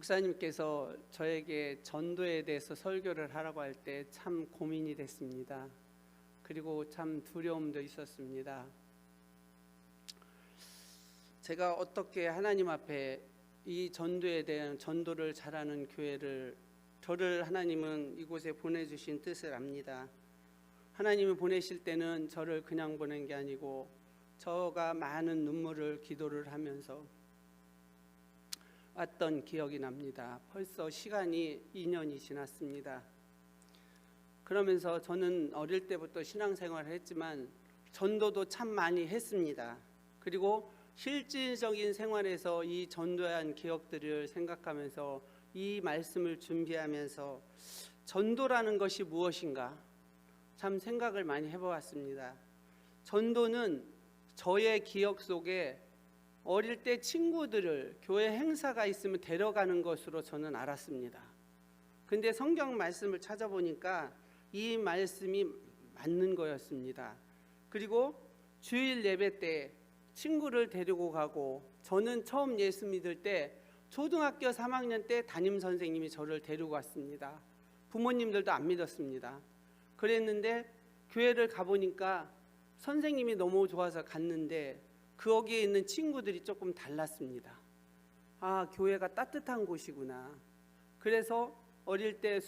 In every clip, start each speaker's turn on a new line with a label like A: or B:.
A: 목사님께서 저에게 전도에 대해서 설교를 하라고 할 때 참 고민이 됐습니다. 그리고 참 두려움도 있었습니다. 제가 어떻게 하나님 앞에 이 전도에 대한 전도를 잘하는 교회를, 저를 하나님은 이곳에 보내주신 뜻을 압니다. 하나님이 보내실 때는 저를 그냥 보낸 게 아니고 저가 많은 눈물을 기도를 하면서 왔던 기억이 납니다. 벌써 시간이 2년이 지났습니다. 그러면서 저는 어릴 때부터 신앙생활을 했지만 전도도 참 많이 했습니다. 그리고 실질적인 생활에서 이 전도한 기억들을 생각하면서 이 말씀을 준비하면서 전도라는 것이 무엇인가 참 생각을 많이 해보았습니다. 전도는 저의 기억 속에 어릴 때 친구들을 교회 행사가 있으면 데려가는 것으로 저는 알았습니다. 근데 성경 말씀을 찾아보니까 이 말씀이 맞는 거였습니다. 그리고 주일 예배 때 친구를 데리고 가고, 저는 처음 예수 믿을 때 초등학교 3학년 때 담임 선생님이 저를 데리고 왔습니다. 부모님들도 안 믿었습니다. 그랬는데 교회를 가보니까 선생님이 너무 좋아서 갔는데 거기에 있는 친구들이 조금 달랐습니다. 아, 교회가 따뜻한 곳이구나. 그래서 어릴 때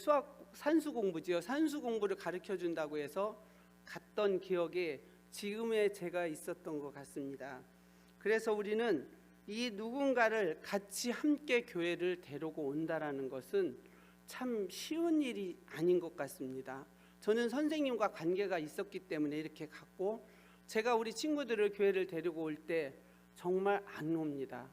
A: 산수 공부지요. 산수 공부를 가르쳐 준다고 해서 갔던 기억이 지금의 제가 있었던 것 같습니다. 그래서 우리는 이 누군가를 같이 함께 교회를 데리고 온다라는 것은 참 쉬운 일이 아닌 것 같습니다. 저는 선생님과 관계가 있었기 때문에 이렇게 갔고, 제가 우리 친구들을 교회를 데리고 올 때 정말 안 옵니다.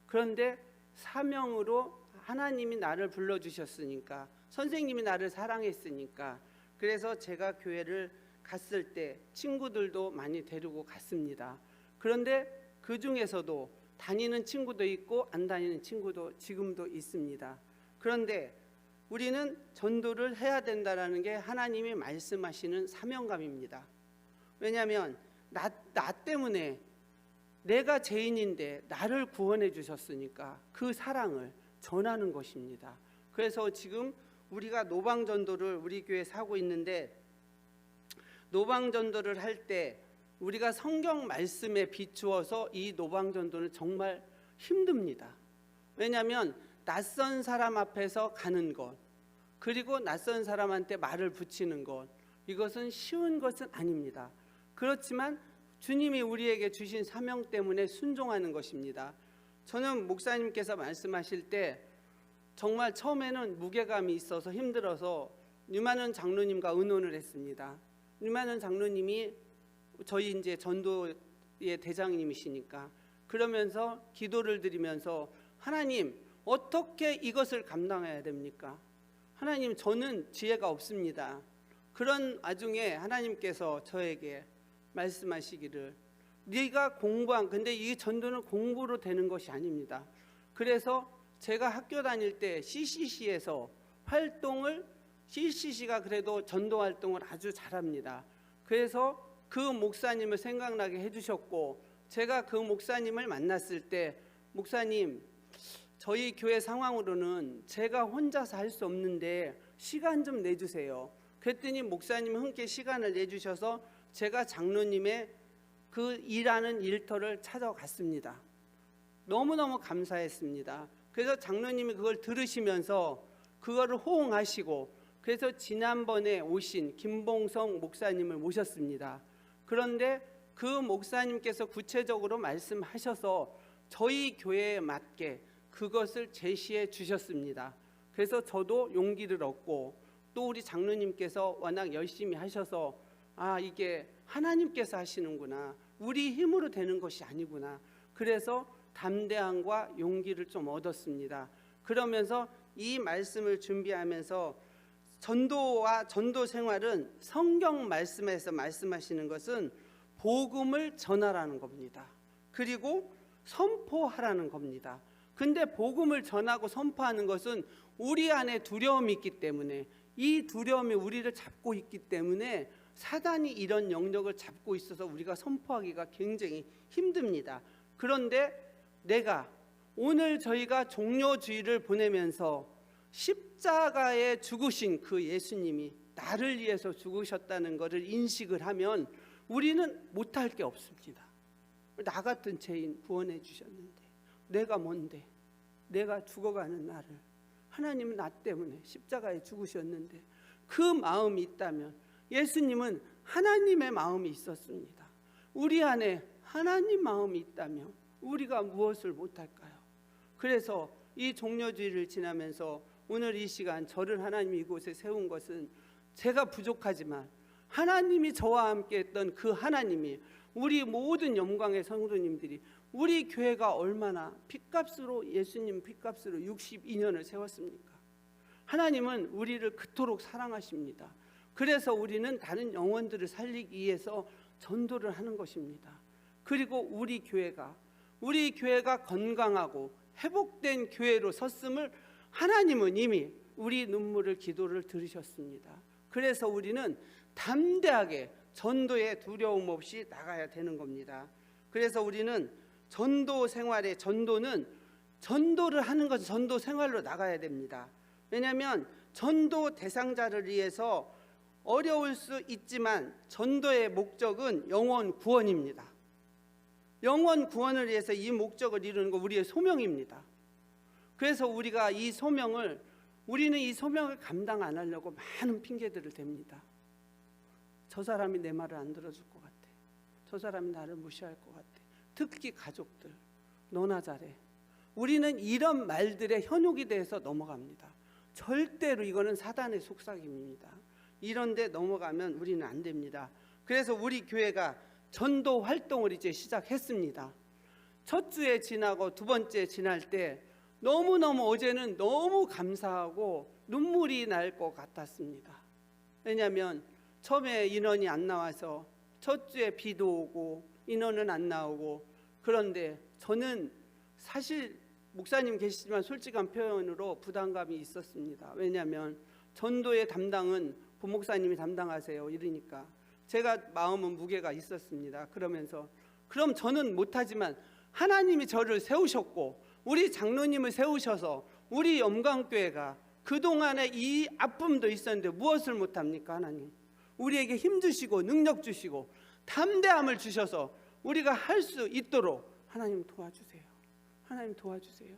A: 그런데 사명으로 하나님이 나를 불러주셨으니까, 선생님이 나를 사랑했으니까, 그래서 제가 교회를 갔을 때 친구들도 많이 데리고 갔습니다. 그런데 그 중에서도 다니는 친구도 있고 안 다니는 친구도 지금도 있습니다. 그런데 우리는 전도를 해야 된다는 게 하나님이 말씀하시는 사명감입니다. 왜냐하면 나 때문에, 내가 죄인인데 나를 구원해 주셨으니까 그 사랑을 전하는 것입니다. 그래서 지금 우리가 노방전도를 우리 교회에 하고 있는데, 노방전도를 할 때 우리가 성경 말씀에 비추어서 이 노방전도는 정말 힘듭니다. 왜냐하면 낯선 사람 앞에서 가는 것, 그리고 낯선 사람한테 말을 붙이는 것, 이것은 쉬운 것은 아닙니다. 그렇지만 주님이 우리에게 주신 사명 때문에 순종하는 것입니다. 저는 목사님께서 말씀하실 때 정말 처음에는 무게감이 있어서 힘들어서 류만원 장로님과 의논을 했습니다. 류만원 장로님이 저희 이제 전도의 대장님이시니까, 그러면서 기도를 드리면서 하나님, 어떻게 이것을 감당해야 됩니까? 하나님, 저는 지혜가 없습니다. 그런 와중에 하나님께서 저에게 말씀하시기를, 네가 공부한, 근데 이 전도는 공부로 되는 것이 아닙니다. 그래서 제가 학교 다닐 때 CCC에서 활동을, CCC가 그래도 전도 활동을 아주 잘합니다. 그래서 그 목사님을 생각나게 해주셨고, 제가 그 목사님을 만났을 때, 목사님, 저희 교회 상황으로는 제가 혼자서 할 수 없는데 시간 좀 내주세요. 그랬더니 목사님 함께 시간을 내주셔서 제가 장로님의 그 일하는 일터를 찾아갔습니다. 너무너무 감사했습니다. 그래서 장로님이 그걸 들으시면서 그거를 호응하시고, 그래서 지난번에 오신 김봉성 목사님을 모셨습니다. 그런데 그 목사님께서 구체적으로 말씀하셔서 저희 교회에 맞게 그것을 제시해 주셨습니다. 그래서 저도 용기를 얻고, 또 우리 장로님께서 워낙 열심히 하셔서, 아, 이게 하나님께서 하시는구나, 우리 힘으로 되는 것이 아니구나, 그래서 담대함과 용기를 좀 얻었습니다. 그러면서 이 말씀을 준비하면서 전도와 전도 생활은 성경 말씀에서 말씀하시는 것은 복음을 전하라는 겁니다. 그리고 선포하라는 겁니다. 근데 복음을 전하고 선포하는 것은 우리 안에 두려움이 있기 때문에, 이 두려움이 우리를 잡고 있기 때문에 사단이 이런 영역을 잡고 있어서 우리가 선포하기가 굉장히 힘듭니다. 그런데 내가 오늘 저희가 종료주의를 보내면서 십자가에 죽으신 그 예수님이 나를 위해서 죽으셨다는 것을 인식을 하면 우리는 못할 게 없습니다. 나 같은 죄인 구원해 주셨는데 내가 뭔데, 내가 죽어가는 나를 하나님은 나 때문에 십자가에 죽으셨는데, 그 마음이 있다면, 예수님은 하나님의 마음이 있었습니다. 우리 안에 하나님 마음이 있다면 우리가 무엇을 못할까요? 그래서 이 종료주의를 지나면서 오늘 이 시간 저를 하나님이 이곳에 세운 것은 제가 부족하지만 하나님이 저와 함께 했던 그 하나님이, 우리 모든 영광의 성도님들이, 우리 교회가 얼마나 핏값으로, 예수님 핏값으로 62년을 세웠습니까? 하나님은 우리를 그토록 사랑하십니다. 그래서 우리는 다른 영혼들을 살리기 위해서 전도를 하는 것입니다. 그리고 우리 교회가 건강하고 회복된 교회로 섰음을 하나님은 이미 우리 눈물을, 기도를 들으셨습니다. 그래서 우리는 담대하게 전도에 두려움 없이 나가야 되는 겁니다. 그래서 우리는 전도 생활에, 전도를 하는 것은 전도 생활로 나가야 됩니다. 왜냐하면 전도 대상자를 위해서 어려울 수 있지만 전도의 목적은 영혼 구원입니다. 영혼 구원을 위해서 이 목적을 이루는 거 우리의 소명입니다. 그래서 우리는 이 소명을 감당 안 하려고 많은 핑계들을 댑니다. 저 사람이 내 말을 안 들어줄 것 같아. 저 사람이 나를 무시할 것 같아. 특히 가족들, 너나 잘해. 우리는 이런 말들의 현혹이 돼서 넘어갑니다. 절대로 이거는 사단의 속삭임입니다. 이런 데 넘어가면 우리는 안 됩니다. 그래서 우리 교회가 전도 활동을 이제 시작했습니다. 첫 주에 지나고 두 번째 지날 때 너무너무 어제는 너무 감사하고 눈물이 날 것 같았습니다. 왜냐하면 처음에 인원이 안 나와서 첫 주에 비도 오고 인원은 안 나오고, 그런데 저는 사실 목사님 계시지만 솔직한 표현으로 부담감이 있었습니다. 왜냐하면 전도의 담당은 부목사님이 담당하세요 이러니까 제가 마음은 무게가 있었습니다. 그러면서 그럼 저는 못하지만 하나님이 저를 세우셨고 우리 장로님을 세우셔서 우리 영광교회가 그동안에 이 아픔도 있었는데 무엇을 못합니까? 하나님 우리에게 힘 주시고 능력 주시고 담대함을 주셔서 우리가 할 수 있도록 하나님 도와주세요. 하나님 도와주세요.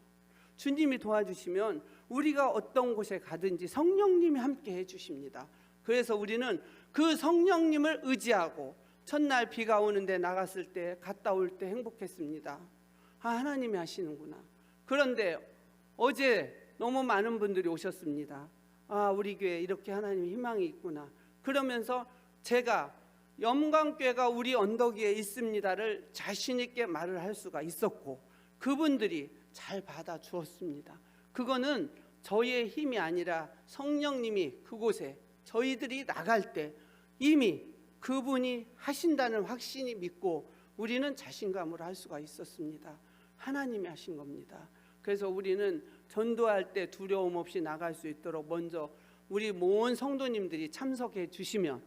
A: 주님이 도와주시면 우리가 어떤 곳에 가든지 성령님이 함께 해주십니다. 그래서 우리는 그 성령님을 의지하고 첫날 비가 오는데 나갔을 때, 갔다 올 때 행복했습니다. 하나님이 하시는구나. 그런데 어제 너무 많은 분들이 오셨습니다. 우리 교회에 이렇게 하나님의 희망이 있구나. 그러면서 제가 영광교회가 우리 언덕 위에 있습니다를 자신 있게 말을 할 수가 있었고 그분들이 잘 받아주었습니다. 그거는 저희의 힘이 아니라 성령님이 그곳에 저희들이 나갈 때 이미 그분이 하신다는 확신이 믿고 우리는 자신감으로 할 수가 있었습니다. 하나님이 하신 겁니다. 그래서 우리는 전도할 때 두려움 없이 나갈 수 있도록 먼저 우리 모든 성도님들이 참석해 주시면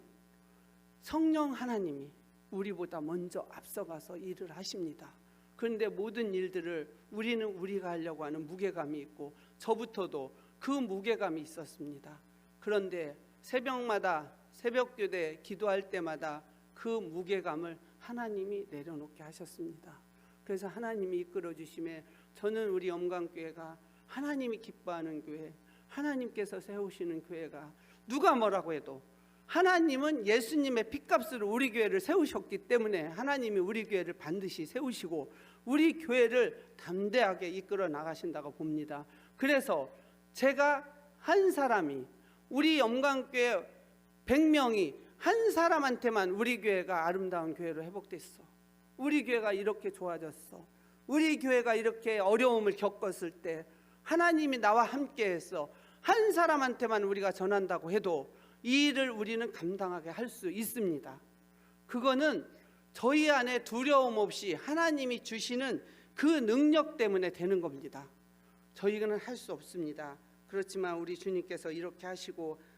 A: 성령 하나님이 우리보다 먼저 앞서가서 일을 하십니다. 그런데 모든 일들을 우리가 하려고 하는 무게감이 있고 저부터도 그 무게감이 있었습니다. 그런데 새벽마다 새벽교대 기도할 때마다 그 무게감을 하나님이 내려놓게 하셨습니다. 그래서 하나님이 이끌어 주심에 저는 우리 영광교회가 하나님이 기뻐하는 교회, 하나님께서 세우시는 교회가 누가 뭐라고 해도 하나님은 예수님의 핏값으로 우리 교회를 세우셨기 때문에 하나님이 우리 교회를 반드시 세우시고 우리 교회를 담대하게 이끌어 나가신다고 봅니다. 그래서 제가 한 사람이, 우리 영광교회 100명이 한 사람한테만 우리 교회가 아름다운 교회로 회복됐어, 우리 교회가 이렇게 좋아졌어, 우리 교회가 이렇게 어려움을 겪었을 때 하나님이 나와 함께해서 한 사람한테만 우리가 전한다고 해도 이 일을 우리는 감당하게 할 수 있습니다. 그거는 저희 안에 두려움 없이 하나님이 주시는 그 능력 때문에 되는 겁니다. 저희는 할 수 없습니다. 그렇지만 우리 주님께서 이렇게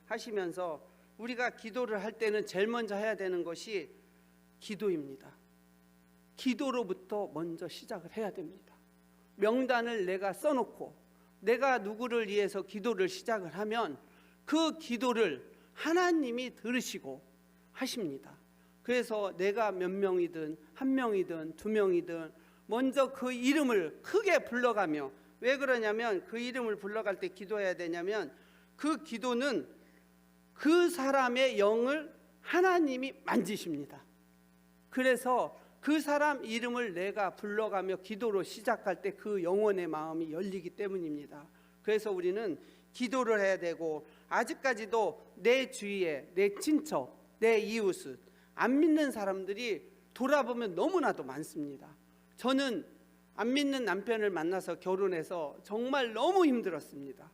A: 하시면서 우리가 기도를 할 때는 제일 먼저 해야 되는 것이 기도입니다. 기도로부터 먼저 시작을 해야 됩니다. 명단을 내가 써놓고 내가 누구를 위해서 기도를 시작을 하면 그 기도를 하나님이 들으시고 하십니다. 그래서 내가 몇 명이든 한 명이든 두 명이든 먼저 그 이름을 크게 불러가며, 왜 그러냐면 그 이름을 불러갈 때 기도해야 되냐면 그 기도는 그 사람의 영을 하나님이 만지십니다. 그래서 그 사람 이름을 내가 불러가며 기도로 시작할 때 그 영혼의 마음이 열리기 때문입니다. 그래서 우리는 기도를 해야 되고, 아직까지도 내 주위에 내 친척, 내 이웃을 안 믿는 사람들이 돌아보면 너무나도 많습니다. 저는 안 믿는 남편을 만나서 결혼해서 정말 너무 힘들었습니다.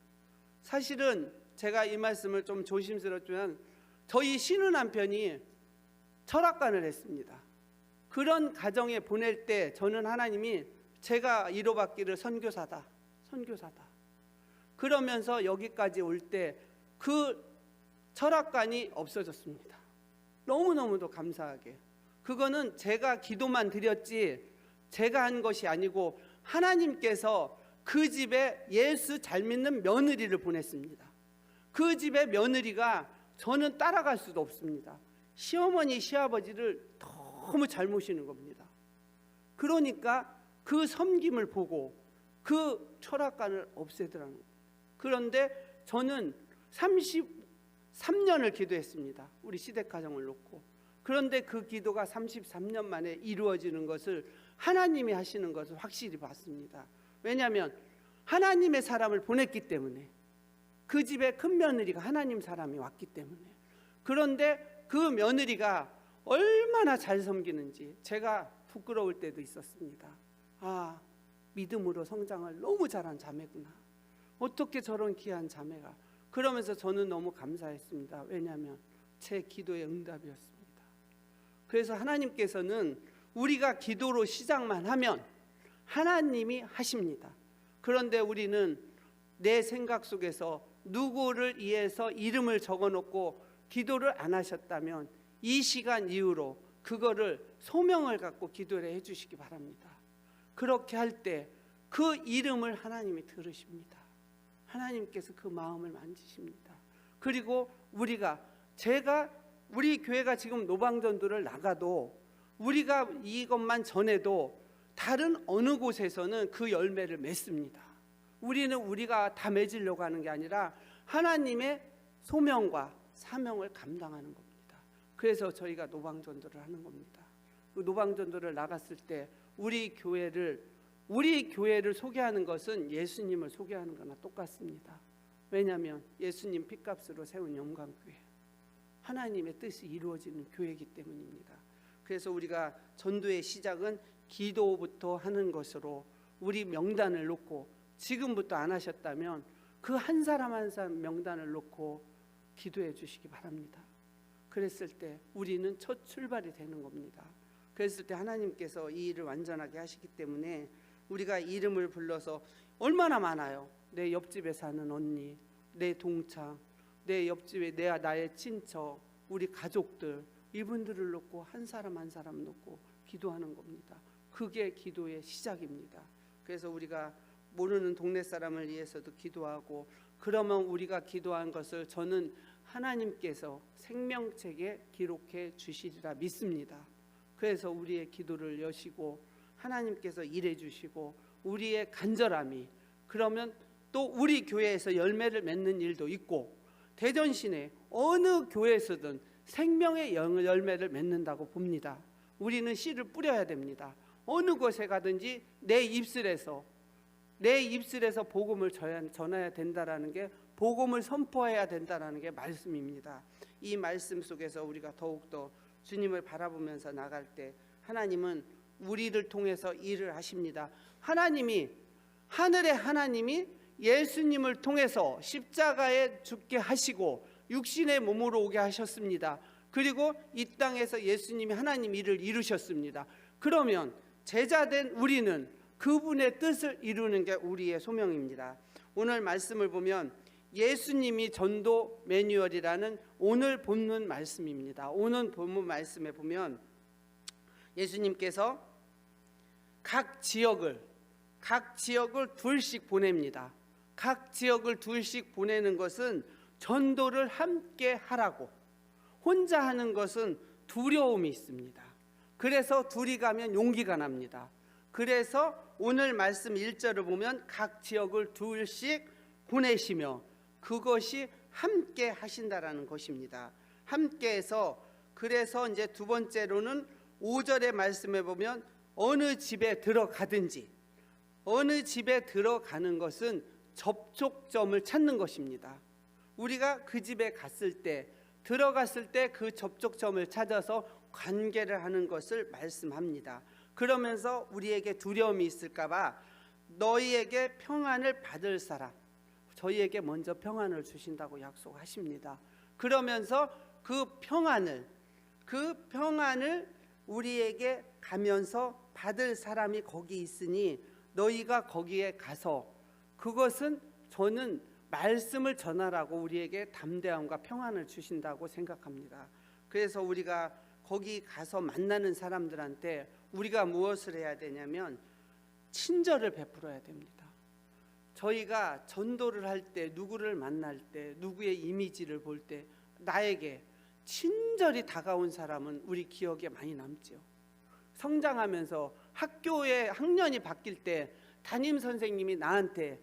A: 사실은 제가 이 말씀을 좀 조심스럽지만 저희 신우 남편이 철학관을 했습니다. 그런 가정에 보낼 때 저는 하나님이 제가 이뤄받기를 선교사다 그러면서 여기까지 올 때 그 철학관이 없어졌습니다. 너무너무도 감사하게. 그거는 제가 기도만 드렸지 제가 한 것이 아니고 하나님께서 그 집에 예수 잘 믿는 며느리를 보냈습니다. 그 집의 며느리가 저는 따라갈 수도 없습니다. 시어머니 시아버지를 너무 잘 모시는 겁니다. 그러니까 그 섬김을 보고 그 철학관을 없애더라는 거예요. 그런데 저는 33년을 기도했습니다. 우리 시댁가정을 놓고. 그런데 그 기도가 33년 만에 이루어지는 것을 하나님이 하시는 것을 확실히 봤습니다. 왜냐하면 하나님의 사람을 보냈기 때문에, 그 집에 큰 며느리가 하나님 사람이 왔기 때문에. 그런데 그 며느리가 얼마나 잘 섬기는지 제가 부끄러울 때도 있었습니다. 아, 믿음으로 성장을 너무 잘한 자매구나. 어떻게 저런 귀한 자매가. 그러면서 저는 너무 감사했습니다. 왜냐하면 제 기도의 응답이었습니다. 그래서 하나님께서는 우리가 기도로 시작만 하면 하나님이 하십니다. 그런데 우리는 내 생각 속에서 누구를 위해서 이름을 적어놓고 기도를 안 하셨다면 이 시간 이후로 그거를 소명을 갖고 기도를 해주시기 바랍니다. 그렇게 할 때 그 이름을 하나님이 들으십니다. 하나님께서 그 마음을 만지십니다. 그리고 우리 교회가 지금 노방전도를 나가도, 우리가 이것만 전해도 다른 어느 곳에서는 그 열매를 맺습니다. 우리는 우리가 다 맺으려고 하는 게 아니라 하나님의 소명과 사명을 감당하는 겁니다. 그래서 저희가 노방전도를 하는 겁니다. 그 노방전도를 나갔을 때 우리 교회를 소개하는 것은 예수님을 소개하는 거나 똑같습니다. 왜냐하면 예수님 핏값으로 세운 영광교회, 하나님의 뜻이 이루어지는 교회이기 때문입니다. 그래서 우리가 전도의 시작은 기도부터 하는 것으로 우리 명단을 놓고, 지금부터 안 하셨다면 그 한 사람 한 사람 명단을 놓고 기도해 주시기 바랍니다. 그랬을 때 우리는 첫 출발이 되는 겁니다. 그랬을 때 하나님께서 이 일을 완전하게 하시기 때문에 우리가 이름을 불러서, 얼마나 많아요. 내 옆집에 사는 언니, 내 동창, 내 옆집에 나의 친척, 우리 가족들, 이분들을 놓고 한 사람 한 사람 놓고 기도하는 겁니다. 그게 기도의 시작입니다. 그래서 우리가 모르는 동네 사람을 위해서도 기도하고, 그러면 우리가 기도한 것을 저는 하나님께서 생명책에 기록해 주시리라 믿습니다. 그래서 우리의 기도를 여시고 하나님께서 일해 주시고, 우리의 간절함이, 그러면 또 우리 교회에서 열매를 맺는 일도 있고, 대전 시내 어느 교회에서든 생명의 열매를 맺는다고 봅니다. 우리는 씨를 뿌려야 됩니다. 어느 곳에 가든지 내 입술에서 복음을 전해야 된다라는 게, 복음을 선포해야 된다라는 게 말씀입니다. 이 말씀 속에서 우리가 더욱더 주님을 바라보면서 나갈 때 하나님은 우리를 통해서 일을 하십니다. 하늘의 하나님이 예수님을 통해서 십자가에 죽게 하시고 육신의 몸으로 오게 하셨습니다. 그리고 이 땅에서 예수님이 하나님 일을 이루셨습니다. 그러면 제자된 우리는 그분의 뜻을 이루는 게 우리의 소명입니다. 오늘 말씀을 보면 예수님이 전도 매뉴얼이라는 오늘 본문 말씀입니다. 오늘 본문 말씀에 보면 예수님께서 각 지역을, 각 지역을 둘씩 보냅니다. 각 지역을 둘씩 보내는 것은 전도를 함께 하라고. 혼자 하는 것은 두려움이 있습니다. 그래서 둘이 가면 용기가 납니다. 그래서 오늘 말씀 1절을 보면 각 지역을 둘씩 보내시며, 그것이 함께 하신다라는 것입니다. 함께해서, 그래서 이제 두 번째로는 5절의 말씀에 보면 어느 집에 들어가든지, 어느 집에 들어가는 것은 접촉점을 찾는 것입니다. 우리가 그 집에 갔을 때, 들어갔을 때 그 접촉점을 찾아서 관계를 하는 것을 말씀합니다. 그러면서 우리에게 두려움이 있을까 봐 너희에게 평안을 받을 사람, 저희에게 먼저 평안을 주신다고 약속하십니다. 그러면서 그 평안을 우리에게 가면서 받을 사람이 거기 있으니 너희가 거기에 가서, 그것은 저는 말씀을 전하라고 우리에게 담대함과 평안을 주신다고 생각합니다. 그래서 우리가 거기 가서 만나는 사람들한테 우리가 무엇을 해야 되냐면 친절을 베풀어야 됩니다. 저희가 전도를 할 때, 누구를 만날 때, 누구의 이미지를 볼 때 나에게 친절히 다가온 사람은 우리 기억에 많이 남죠. 성장하면서 학교의 학년이 바뀔 때 담임 선생님이 나한테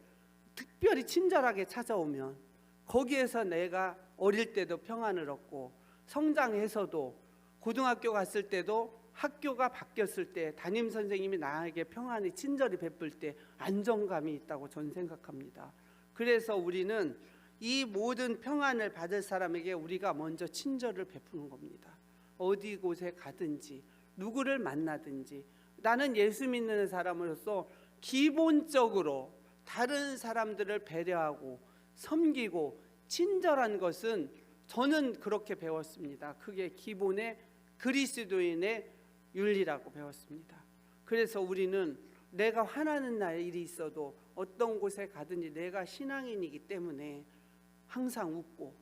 A: 특별히 친절하게 찾아오면 거기에서 내가 어릴 때도 평안을 얻고, 성장해서도 고등학교 갔을 때도 학교가 바뀌었을 때 담임 선생님이 나에게 평안히 친절히 베풀 때 안정감이 있다고 저는 생각합니다. 그래서 우리는 이 모든 평안을 받을 사람에게 우리가 먼저 친절을 베푸는 겁니다. 어디 곳에 가든지 누구를 만나든지 나는 예수 믿는 사람으로서 기본적으로 다른 사람들을 배려하고 섬기고 친절한 것은 저는 그렇게 배웠습니다. 그게 기본의 그리스도인의 윤리라고 배웠습니다. 그래서 우리는 내가 화나는 날 일이 있어도 어떤 곳에 가든지 내가 신앙인이기 때문에 항상 웃고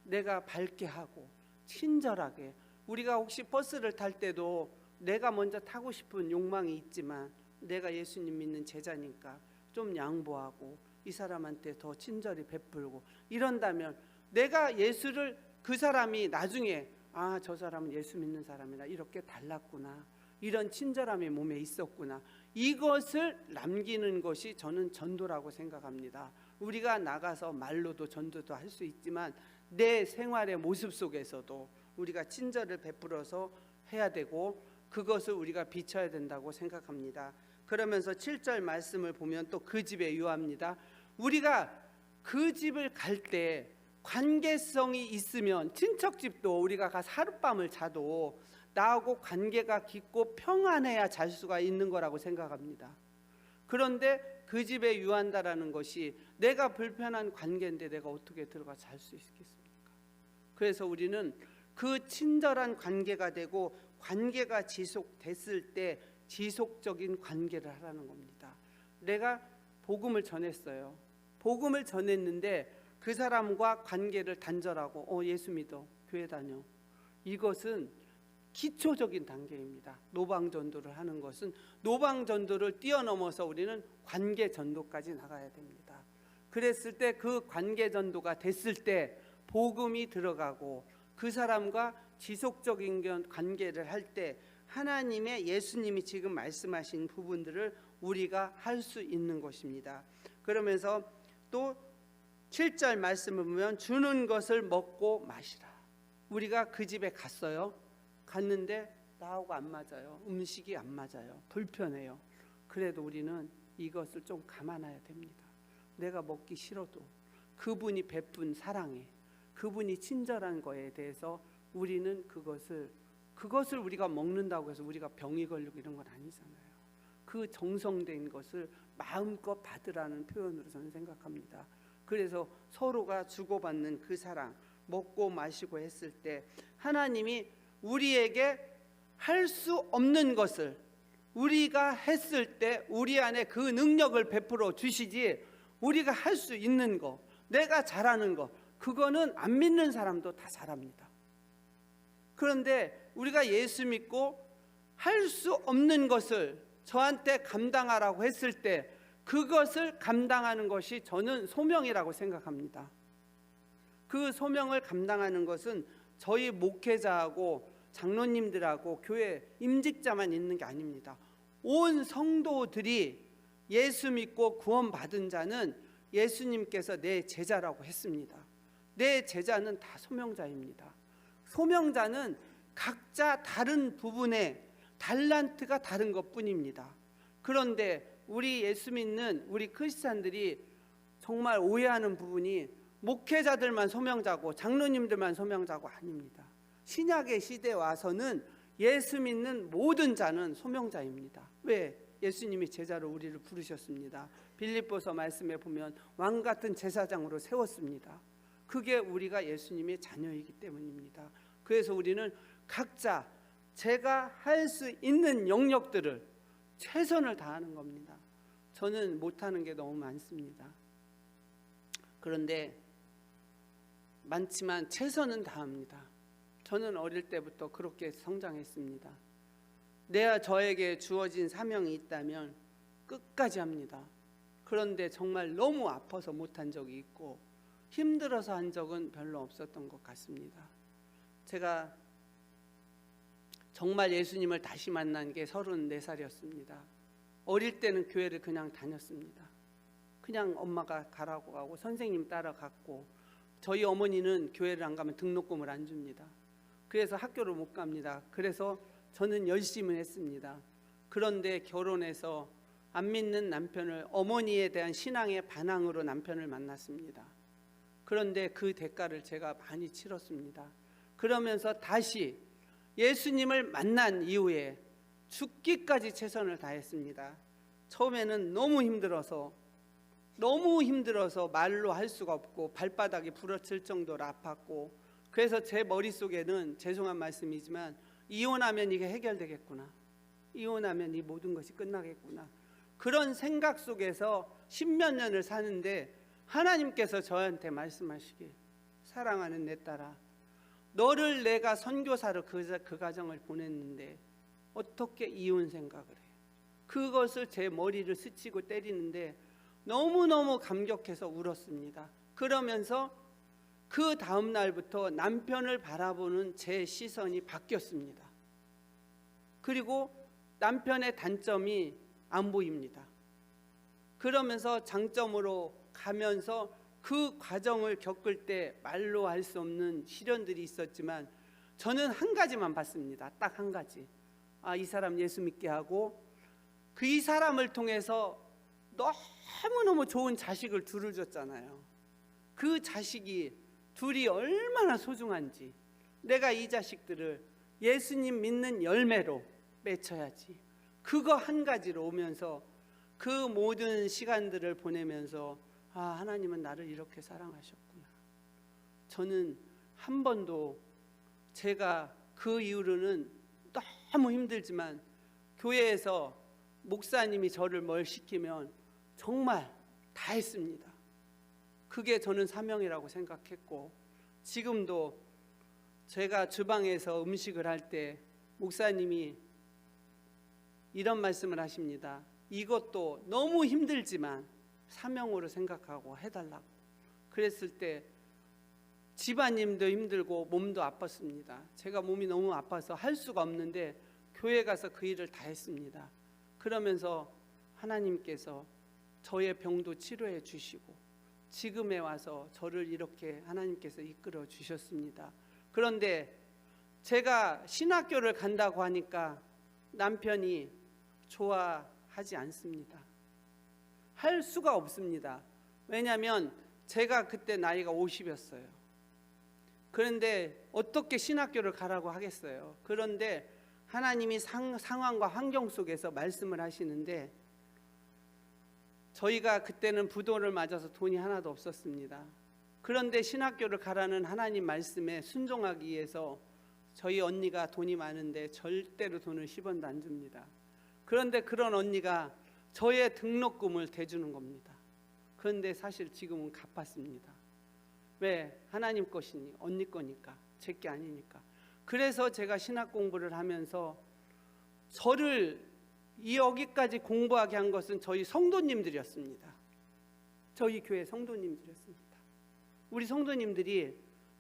A: 내가 밝게 하고 친절하게, 우리가 혹시 버스를 탈 때도 내가 먼저 타고 싶은 욕망이 있지만 내가 예수님 믿는 제자니까 좀 양보하고 이 사람한테 더 친절히 베풀고 이런다면 내가 예수를, 그 사람이 나중에 아, 저 사람은 예수 믿는 사람이다, 이렇게 달랐구나, 이런 친절함이 몸에 있었구나, 이것을 남기는 것이 저는 전도라고 생각합니다. 우리가 나가서 말로도 전도도 할 수 있지만 내 생활의 모습 속에서도 우리가 친절을 베풀어서 해야 되고 그것을 우리가 비춰야 된다고 생각합니다. 그러면서 7절 말씀을 보면 또 그 집에 유합니다. 우리가 그 집을 갈 때 관계성이 있으면, 친척집도 우리가 가서 하룻밤을 자도 나하고 관계가 깊고 평안해야 잘 수가 있는 거라고 생각합니다. 그런데 그 집에 유한다라는 것이 내가 불편한 관계인데 내가 어떻게 들어가 잘 수 있겠습니까? 그래서 우리는 그 친절한 관계가 되고 관계가 지속됐을 때 지속적인 관계를 하라는 겁니다. 내가 복음을 전했어요. 복음을 전했는데 그 사람과 관계를 단절하고 예수 믿어, 교회 다녀, 이것은 기초적인 단계입니다. 노방전도를 하는 것은 노방전도를 뛰어넘어서 우리는 관계전도까지 나가야 됩니다. 그랬을 때 그 관계전도가 됐을 때 복음이 들어가고 그 사람과 지속적인 관계를 할 때 하나님의, 예수님이 지금 말씀하신 부분들을 우리가 할 수 있는 것입니다. 그러면서 또 7절 말씀을 보면 주는 것을 먹고 마시라. 우리가 그 집에 갔어요. 갔는데 나하고 안 맞아요. 음식이 안 맞아요. 불편해요. 그래도 우리는 이것을 좀 감안해야 됩니다. 내가 먹기 싫어도 그분이 베푼 사랑에, 그분이 친절한 거에 대해서 우리는 그것을 우리가 먹는다고 해서 우리가 병이 걸리고 이런 건 아니잖아요. 그 정성된 것을 마음껏 받으라는 표현으로 저는 생각합니다. 그래서 서로가 주고받는 그 사랑, 먹고 마시고 했을 때 하나님이 우리에게 할 수 없는 것을 우리가 했을 때 우리 안에 그 능력을 베풀어 주시지, 우리가 할 수 있는 거, 내가 잘하는 거, 그거는 안 믿는 사람도 다 잘합니다. 그런데 우리가 예수 믿고 할 수 없는 것을 저한테 감당하라고 했을 때 그것을 감당하는 것이 저는 소명이라고 생각합니다. 그 소명을 감당하는 것은 저희 목회자하고 장로님들하고 교회 임직자만 있는 게 아닙니다. 온 성도들이 예수 믿고 구원받은 자는 예수님께서 내 제자라고 했습니다. 내 제자는 다 소명자입니다. 소명자는 각자 다른 부분에 달란트가 다른 것뿐입니다. 그런데 우리 예수 믿는 우리 크리스찬들이 정말 오해하는 부분이 목회자들만 소명자고 장로님들만 소명자고 아닙니다. 신약의 시대에 와서는 예수 믿는 모든 자는 소명자입니다. 왜? 예수님이 제자로 우리를 부르셨습니다. 빌립보서 말씀에 보면 왕 같은 제사장으로 세웠습니다. 그게 우리가 예수님의 자녀이기 때문입니다. 그래서 우리는 각자 제가 할 수 있는 영역들을 최선을 다하는 겁니다. 저는 못하는 게 너무 많습니다. 그런데 많지만 최선은 다합니다. 저는 어릴 때부터 그렇게 성장했습니다. 저에게 주어진 사명이 있다면 끝까지 합니다. 그런데 정말 너무 아파서 못한 적이 있고 힘들어서 한 적은 별로 없었던 것 같습니다. 제가 정말 예수님을 다시 만난 게 34살이었습니다. 어릴 때는 교회를 그냥 다녔습니다. 그냥 엄마가 가라고 하고 선생님 따라갔고, 저희 어머니는 교회를 안 가면 등록금을 안 줍니다. 그래서 학교를 못 갑니다. 그래서 저는 열심히 했습니다. 그런데 결혼해서 안 믿는 남편을, 어머니에 대한 신앙의 반항으로 남편을 만났습니다. 그런데 그 대가를 제가 많이 치렀습니다. 그러면서 다시 예수님을 만난 이후에 죽기까지 최선을 다했습니다. 처음에는 너무 힘들어서 말로 할 수가 없고 발바닥이 부러질 정도로 아팠고, 그래서 제 머릿속에는, 죄송한 말씀이지만, 이혼하면 이게 해결되겠구나, 이혼하면 이 모든 것이 끝나겠구나, 그런 생각 속에서 10몇 년을 사는데 하나님께서 저한테 말씀하시길, 사랑하는 내 딸아, 너를 내가 선교사로 그 가정을 보냈는데 어떻게 이혼 생각을 해? 그것을 제 머리를 스치고 때리는데 너무너무 감격해서 울었습니다. 그러면서 그 다음 날부터 남편을 바라보는 제 시선이 바뀌었습니다. 그리고 남편의 단점이 안 보입니다. 그러면서 장점으로 가면서 그 과정을 겪을 때 말로 할 수 없는 시련들이 있었지만 저는 한 가지만 봤습니다. 딱 한 가지. 이 사람 예수 믿게 하고, 이 사람을 통해서 너무너무 좋은 자식을 둘을 줬잖아요. 그 자식이 둘이 얼마나 소중한지, 내가 이 자식들을 예수님 믿는 열매로 맺혀야지, 그거 한 가지로 오면서 그 모든 시간들을 보내면서 하나님은 나를 이렇게 사랑하셨구나. 저는 한 번도, 제가 그 이후로는 너무 힘들지만 교회에서 목사님이 저를 뭘 시키면 정말 다 했습니다. 그게 저는 사명이라고 생각했고, 지금도 제가 주방에서 음식을 할 때 목사님이 이런 말씀을 하십니다. 이것도 너무 힘들지만 사명으로 생각하고 해달라고. 그랬을 때 집안님도 힘들고 몸도 아팠습니다. 제가 몸이 너무 아파서 할 수가 없는데 교회 가서 그 일을 다 했습니다. 그러면서 하나님께서 저의 병도 치료해 주시고 지금에 와서 저를 이렇게 하나님께서 이끌어 주셨습니다. 그런데 제가 신학교를 간다고 하니까 남편이 좋아하지 않습니다. 할 수가 없습니다. 왜냐하면 제가 그때 나이가 50이었어요. 그런데 어떻게 신학교를 가라고 하겠어요. 그런데 하나님이 상황과 환경 속에서 말씀을 하시는데, 저희가 그때는 부도를 맞아서 돈이 하나도 없었습니다. 그런데 신학교를 가라는 하나님 말씀에 순종하기 위해서 저희 언니가 돈이 많은데 절대로 돈을 10원도 안 줍니다. 그런데 그런 언니가 저의 등록금을 대주는 겁니다. 그런데 사실 지금은 갚았습니다. 왜? 하나님 것이니, 언니 거니까, 제 게 아니니까. 그래서 제가 신학 공부를 하면서 저를 여기까지 공부하게 한 것은 저희 성도님들이었습니다. 저희 교회 성도님들이었습니다. 우리 성도님들이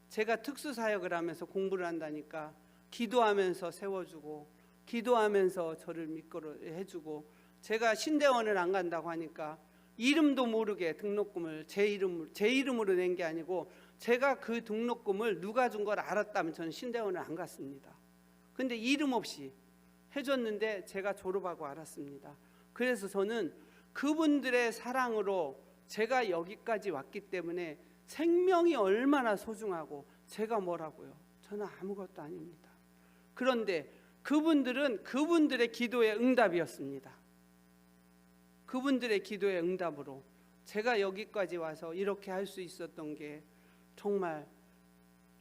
A: 제가 특수사역을 하면서 공부를 한다니까 기도하면서 세워주고, 기도하면서 저를 믿고 해주고, 제가 신대원을 안 간다고 하니까 이름도 모르게 등록금을 제 이름으로 낸 게 아니고, 제가 그 등록금을 누가 준 걸 알았다면 저는 신대원을 안 갔습니다. 근데 이름 없이 해줬는데 제가 졸업하고 알았습니다. 그래서 저는 그분들의 사랑으로 제가 여기까지 왔기 때문에 생명이 얼마나 소중하고, 제가 뭐라고요? 저는 아무것도 아닙니다. 그런데 그분들은 그분들의 기도의 응답이었습니다. 그분들의 기도의 응답으로 제가 여기까지 와서 이렇게 할 수 있었던 게 정말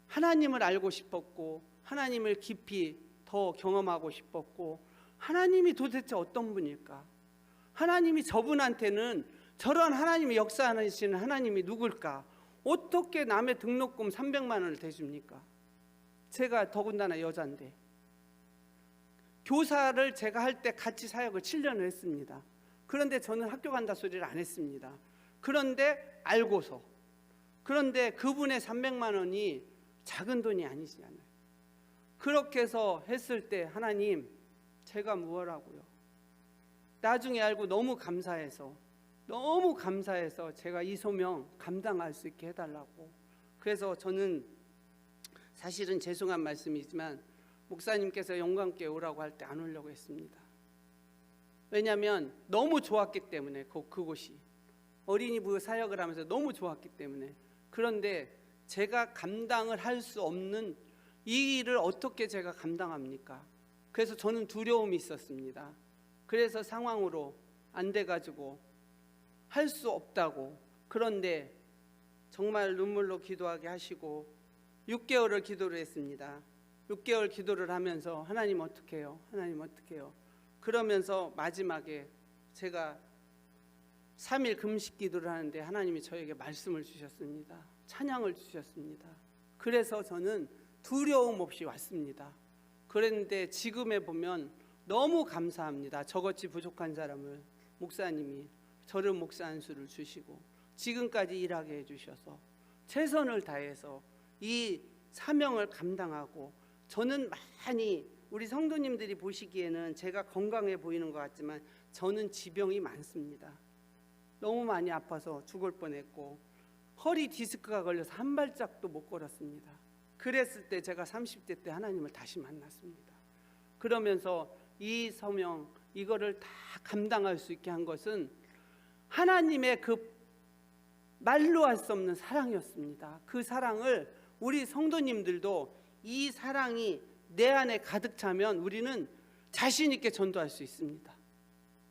A: 하나님을 알고 싶었고, 하나님을 깊이 더 경험하고 싶었고, 하나님이 도대체 어떤 분일까? 하나님이 저분한테는 저런 하나님이 역사하시는 하나님이 누굴까? 어떻게 남의 등록금 300만 원을 대줍니까? 제가 더군다나 여자인데. 교사를 제가 할 때 같이 사역을 7년을 했습니다. 그런데 저는 학교 간다 소리를 안 했습니다. 그런데 알고서, 그런데 그분의 300만 원이 작은 돈이 아니잖아요. 그렇게 해서 했을 때 하나님, 제가 무엇하고요? 나중에 알고 너무 감사해서 제가 이 소명 감당할 수 있게 해달라고. 그래서 저는 사실은 죄송한 말씀이지만 목사님께서 영광교회 오라고 할 때 안 오려고 했습니다. 왜냐하면 너무 좋았기 때문에, 그곳이 어린이부 사역을 하면서 너무 좋았기 때문에. 그런데 제가 감당을 할 수 없는 이 일을 어떻게 제가 감당합니까? 그래서 저는 두려움이 있었습니다. 그래서 상황으로 안 돼가지고 할 수 없다고. 그런데 정말 눈물로 기도하게 하시고 6개월을 기도를 했습니다. 6개월 기도를 하면서 하나님 어떻게 해요? 하나님 어떻게 해요? 그러면서 마지막에 제가 3일 금식 기도를 하는데 하나님이 저에게 말씀을 주셨습니다. 찬양을 주셨습니다. 그래서 저는 두려움 없이 왔습니다. 그런데 지금에 보면 너무 감사합니다. 저같이 부족한 사람을 목사님이 저를 목사 안수를 주시고 지금까지 일하게 해주셔서 최선을 다해서 이 사명을 감당하고, 저는 많이 우리 성도님들이 보시기에는 제가 건강해 보이는 것 같지만 저는 지병이 많습니다. 너무 많이 아파서 죽을 뻔했고 허리 디스크가 걸려서 한 발짝도 못 걸었습니다. 그랬을 때 제가 30대 때 하나님을 다시 만났습니다. 그러면서 이 소명, 이거를 다 감당할 수 있게 한 것은 하나님의 그 말로 할 수 없는 사랑이었습니다. 그 사랑을 우리 성도님들도 이 사랑이 내 안에 가득 차면 우리는 자신 있게 전도할 수 있습니다.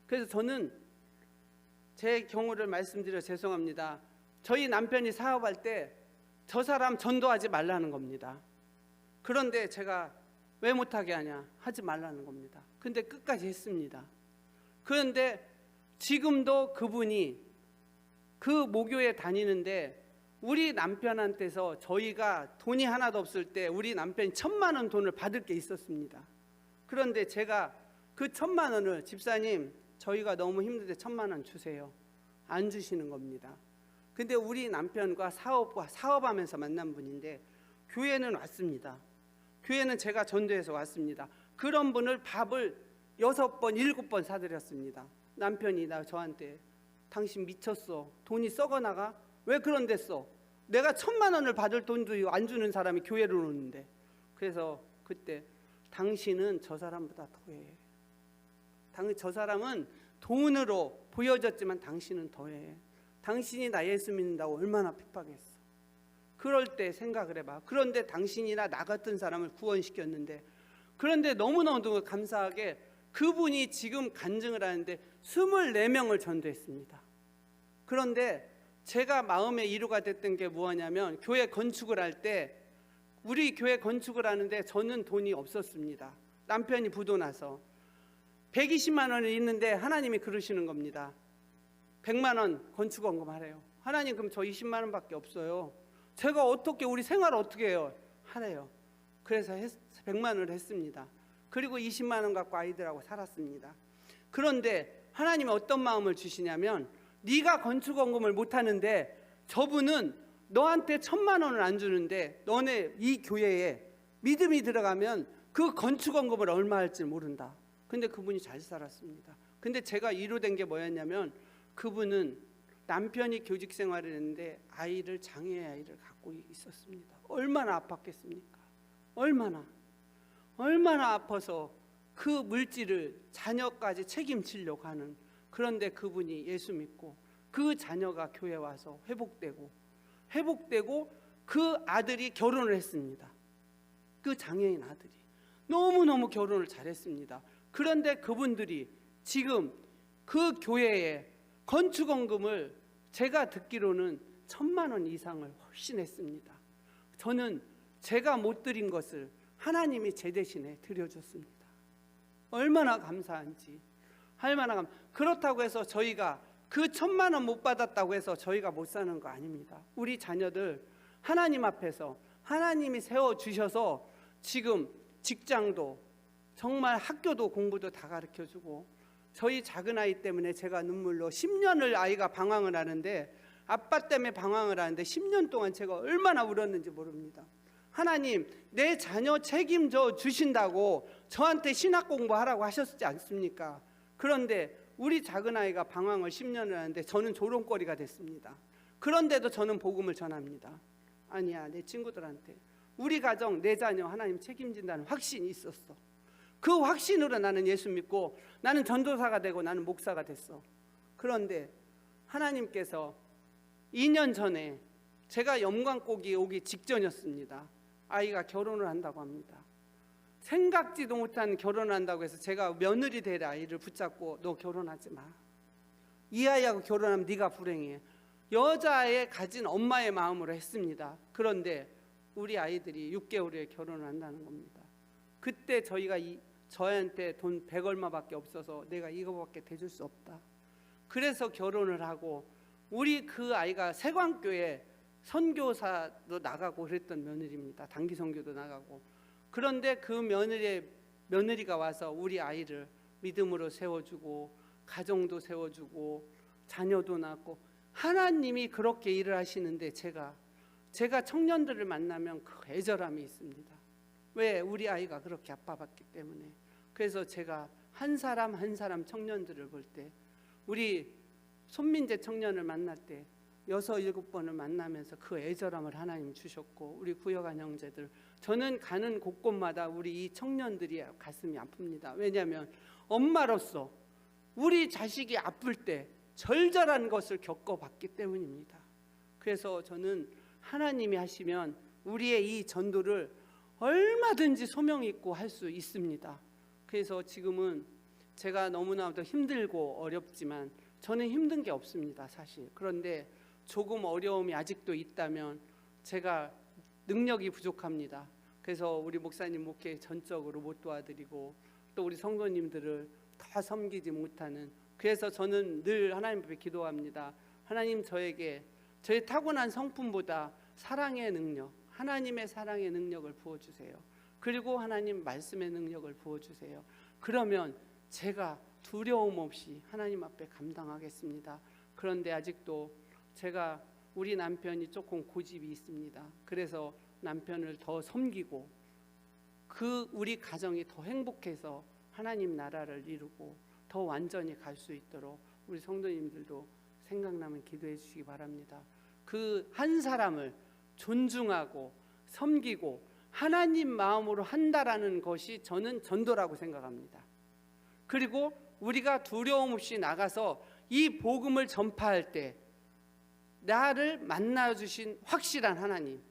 A: 그래서 저는 제 경우를 말씀드려 죄송합니다. 저희 남편이 사업할 때 저 사람 전도하지 말라는 겁니다. 그런데 제가 왜 못하게 하냐? 하지 말라는 겁니다. 근데 끝까지 했습니다. 그런데 지금도 그분이 그 모교에 다니는데 우리 남편한테서 저희가 돈이 하나도 없을 때 우리 남편이 1,000만 원 돈을 받을 게 있었습니다. 그런데 제가 그 1,000만 원을 집사님 저희가 너무 힘든데 1,000만 원 주세요. 안 주시는 겁니다. 근데 우리 남편과 사업하면서 만난 분인데 교회는 왔습니다. 교회는 제가 전도해서 왔습니다. 그런 분을 밥을 6번, 7번 사드렸습니다. 남편이 저한테 당신 미쳤어. 돈이 썩어나가? 왜 그런 데 써? 내가 1,000만 원을 받을 돈도 안 주는 사람이 교회를 오는데. 그래서 그때 당신은 저 사람보다 더해. 저 사람은 돈으로 보여졌지만 당신은 더해. 당신이 나 예수 믿는다고 얼마나 핍박했어. 그럴 때 생각을 해봐. 그런데 당신이나 나 같은 사람을 구원시켰는데, 그런데 너무너무 감사하게 그분이 지금 간증을 하는데 24명을 전도했습니다. 그런데 제가 마음의 이유가 됐던 게 뭐냐면, 교회 건축을 할 때 우리 교회 건축을 하는데 저는 돈이 없었습니다. 남편이 부도나서 120만 원이 있는데 하나님이 그러시는 겁니다. 100만 원 건축원금 하래요. 하나님 그럼 저 20만 원밖에 없어요. 제가 어떻게 우리 생활을 어떻게 해요? 하래요. 그래서 100만 원을 했습니다. 그리고 20만 원 갖고 아이들하고 살았습니다. 그런데 하나님이 어떤 마음을 주시냐면 네가 건축원금을 못하는데 저분은 너한테 1,000만 원을 안 주는데 너네 이 교회에 믿음이 들어가면 그 건축원금을 얼마 할지 모른다. 근데 그분이 잘 살았습니다. 근데 제가 위로된 게 뭐였냐면 그분은 남편이 교직 생활을 했는데 장애 아이를 갖고 있었습니다. 얼마나 아팠겠습니까? 얼마나 아파서 그 물질을 자녀까지 책임지려고 하는. 그런데 그분이 예수 믿고 그 자녀가 교회 와서 회복되고 그 아들이 결혼을 했습니다. 그 장애인 아들이 너무너무 결혼을 잘했습니다. 그런데 그분들이 지금 그 교회에 건축원금을 제가 듣기로는 1,000만 원 이상을 훨씬 했습니다. 저는 제가 못 드린 것을 하나님이 제 대신에 드려줬습니다. 얼마나 감사한지. 그렇다고 해서 저희가 그 1,000만 원 못 받았다고 해서 저희가 못 사는 거 아닙니다. 우리 자녀들 하나님 앞에서 하나님이 세워주셔서 지금 직장도 정말 학교도 공부도 다 가르쳐주고, 저희 작은 아이 때문에 제가 눈물로 10년을 아이가 방황을 하는데, 아빠 때문에 방황을 하는데 10년 동안 제가 얼마나 울었는지 모릅니다. 하나님, 내 자녀 책임져 주신다고 저한테 신학 공부하라고 하셨지 않습니까? 그런데 우리 작은 아이가 방황을 10년을 하는데 저는 조롱거리가 됐습니다. 그런데도 저는 복음을 전합니다. 아니야, 내 친구들한테 우리 가정, 내 자녀 하나님 책임진다는 확신이 있었어. 그 확신으로 나는 예수 믿고 나는 전도사가 되고 나는 목사가 됐어. 그런데 하나님께서 2년 전에 제가 영광고기 오기 직전이었습니다. 아이가 결혼을 한다고 합니다. 생각지도 못한 결혼을 한다고 해서 제가 며느리 될 아이를 붙잡고 너 결혼하지 마. 이 아이하고 결혼하면 네가 불행해. 여자의 가진 엄마의 마음으로 했습니다. 그런데 우리 아이들이 6개월에 결혼을 한다는 겁니다. 그때 저한테 돈 100 얼마밖에 없어서 내가 이거밖에 대줄 수 없다. 그래서 결혼을 하고 우리 그 아이가 세광교회 선교사도 나가고 그랬던 며느리입니다. 단기 선교도 나가고. 그런데 그 며느리가 와서 우리 아이를 믿음으로 세워주고 가정도 세워주고 자녀도 낳고, 하나님이 그렇게 일을 하시는데 제가 청년들을 만나면 그 애절함이 있습니다. 왜? 우리 아이가 그렇게 아파봤기 때문에. 그래서 제가 한 사람 한 사람 청년들을 볼 때, 우리 손민재 청년을 만날 때 6, 7번을 만나면서 그 애절함을 하나님 주셨고, 우리 구역한 형제들, 저는 가는 곳곳마다 우리 이 청년들이 가슴이 아픕니다. 왜냐하면 엄마로서 우리 자식이 아플 때 절절한 것을 겪어봤기 때문입니다. 그래서 저는 하나님이 하시면 우리의 이 전도를 얼마든지 소명 있고 할 수 있습니다. 그래서 지금은 제가 너무나도 힘들고 어렵지만 저는 힘든 게 없습니다, 사실. 그런데 조금 어려움이 아직도 있다면 제가 능력이 부족합니다. 그래서 우리 목사님 목회 전적으로 못 도와드리고 또 우리 성도님들을 다 섬기지 못하는, 그래서 저는 늘 하나님 앞에 기도합니다. 하나님, 저에게 저의 타고난 성품보다 사랑의 능력, 하나님의 사랑의 능력을 부어주세요. 그리고 하나님 말씀의 능력을 부어주세요. 그러면 제가 두려움 없이 하나님 앞에 감당하겠습니다. 그런데 아직도 제가 우리 남편이 조금 고집이 있습니다. 그래서 남편을 더 섬기고 우리 가정이 더 행복해서 하나님 나라를 이루고 더 완전히 갈 수 있도록 우리 성도님들도 생각나면 기도해 주시기 바랍니다. 그 한 사람을 존중하고 섬기고 하나님 마음으로 한다라는 것이 저는 전도라고 생각합니다. 그리고 우리가 두려움 없이 나가서 이 복음을 전파할 때 나를 만나주신 확실한 하나님,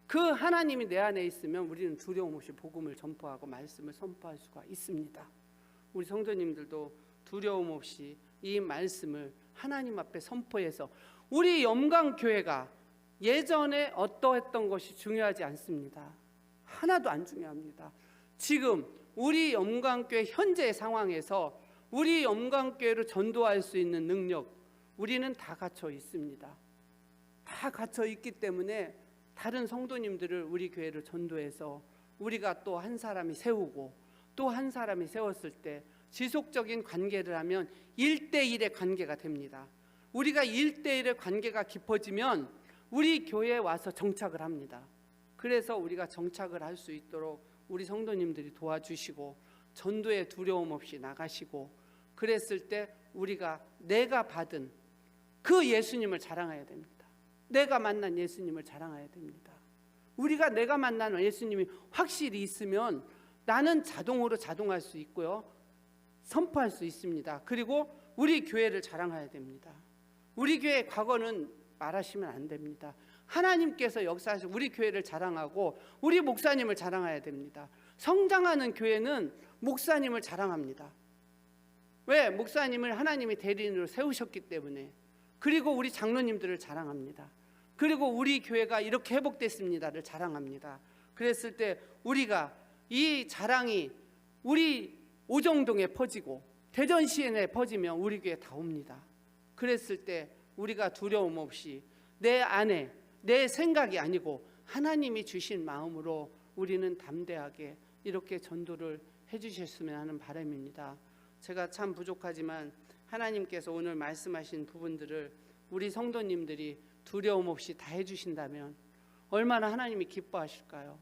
A: 그 하나님이 내 안에 있으면 우리는 두려움 없이 복음을 전파하고 말씀을 선포할 수가 있습니다. 우리 성도님들도 두려움 없이 이 말씀을 하나님 앞에 선포해서, 우리 영광교회가 예전에 어떠했던 것이 중요하지 않습니다. 하나도 안 중요합니다. 지금 우리 영광교회 현재 상황에서 우리 영광교회로 전도할 수 있는 능력, 우리는 다 갖춰 있습니다. 다 갖춰 있기 때문에 다른 성도님들을 우리 교회를 전도해서 우리가 또 한 사람이 세우고 또 한 사람이 세웠을 때 지속적인 관계를 하면 1대1의 관계가 됩니다. 우리가 1대1의 관계가 깊어지면 우리 교회에 와서 정착을 합니다. 그래서 우리가 정착을 할 수 있도록 우리 성도님들이 도와주시고 전도에 두려움 없이 나가시고, 그랬을 때 우리가 내가 받은 그 예수님을 자랑해야 됩니다. 내가 만난 예수님을 자랑해야 됩니다. 우리가 내가 만난 예수님이 확실히 있으면 나는 자동으로 자동할 수 있고요, 선포할 수 있습니다. 그리고 우리 교회를 자랑해야 됩니다. 우리 교회 과거는 말하시면 안 됩니다. 하나님께서 역사하시고 우리 교회를 자랑하고 우리 목사님을 자랑해야 됩니다. 성장하는 교회는 목사님을 자랑합니다. 왜? 목사님을 하나님이 대리인으로 세우셨기 때문에. 그리고 우리 장로님들을 자랑합니다. 그리고 우리 교회가 이렇게 회복됐습니다를 자랑합니다. 그랬을 때 우리가 이 자랑이 우리 오정동에 퍼지고 대전시내 퍼지면 우리 교회 다 옵니다. 그랬을 때 우리가 두려움 없이 내 안에 내 생각이 아니고 하나님이 주신 마음으로 우리는 담대하게 이렇게 전도를 해주셨으면 하는 바람입니다. 제가 참 부족하지만 하나님께서 오늘 말씀하신 부분들을 우리 성도님들이 두려움 없이 다 해주신다면 얼마나 하나님이 기뻐하실까요?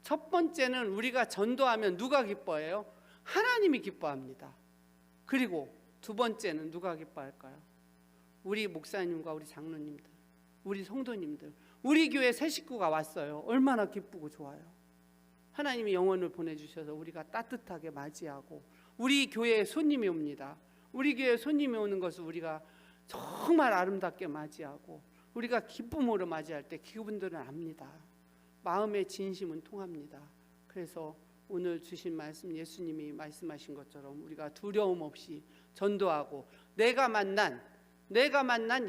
A: 첫 번째는 우리가 전도하면 누가 기뻐해요? 하나님이 기뻐합니다. 그리고 두 번째는 누가 기뻐할까요? 우리 목사님과 우리 장로님들, 우리 성도님들, 우리 교회 새 식구가 왔어요. 얼마나 기쁘고 좋아요. 하나님이 영혼을 보내주셔서 우리가 따뜻하게 맞이하고 우리 교회에 손님이 옵니다. 우리 교회에 손님이 오는 것을 우리가 정말 아름답게 맞이하고 우리가 기쁨으로 맞이할 때 그분들은 압니다. 마음의 진심은 통합니다. 그래서 오늘 주신 말씀, 예수님이 말씀하신 것처럼 우리가 두려움 없이 전도하고 내가 만난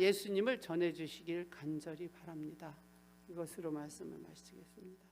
A: 예수님을 전해주시길 간절히 바랍니다. 이것으로 말씀을 마치겠습니다.